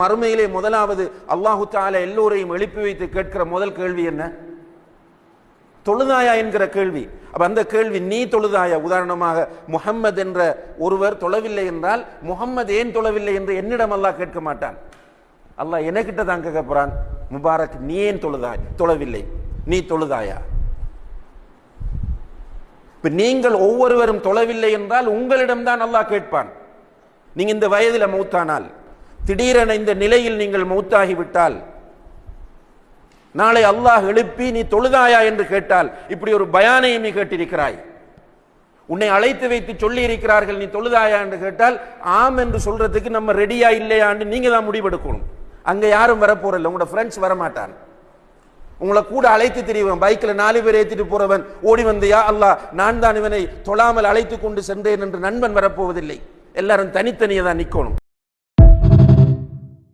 மறுமையிலே முதலாவது அல்லாஹு தஆலா எல்லோரையும் எழுப்பி வைத்து கேட்கிற முதல் கேள்வி என்ன? தொழுதாயா என்கிற கேள்வி. அப்ப அந்த கேள்வி, நீ தொழுதாயா? உதாரணமாக முஹம்மது என்ற ஒருவர் தொழவில்லை என்றால், முஹம்மது ஏன் தொழவில்லை என்று என்னிடம் அல்லாஹ் கேட்க மாட்டான். அல்லாஹ் எனக்கிட்ட தான் கேட்க போறான், முபாரக் நீ ஏன் தொழவில்லை, நீ தொழுதாயா? இப்ப நீங்கள் ஒவ்வொருவரும் தொழவில்லை என்றால் உங்களிடம் தான் அல்லாஹ் கேட்பான். நீங்க இந்த வயதில் மௌத்தானால், திடீரென இந்த நிலையில் நீங்கள் மௌத்தாகிவிட்டால், நாளை அல்லாஹ் எழுப்பி நீ தொழுதாயா என்று கேட்டால், இப்படி ஒரு பயானையும் நீ கேட்டிருக்கிறாய், உன்னை அழைத்து வைத்து சொல்லி இருக்கிறார்கள், நீ தொழுதாயா என்று கேட்டால் ஆம் என்று சொல்றதுக்கு நம்ம ரெடியா இல்லையான்னு நீங்க தான் முடிவெடுக்கணும். அங்க யாரும் வரப்போறதில்லை, உங்களோட ஃப்ரெண்ட்ஸ் வரமாட்டான். உங்களை கூட அழைத்து திரிவன், பைக்கில் 4 பேர் ஏற்றிட்டு போறவன் ஓடி வந்து, யா அல்லாஹ் நான் தான் இவனை தொழாமல் அழைத்து கொண்டு சென்றேன் என்று நண்பன் வரப்போவதில்லை. எல்லாரும் தனித்தனியே தான் நிற்கணும்.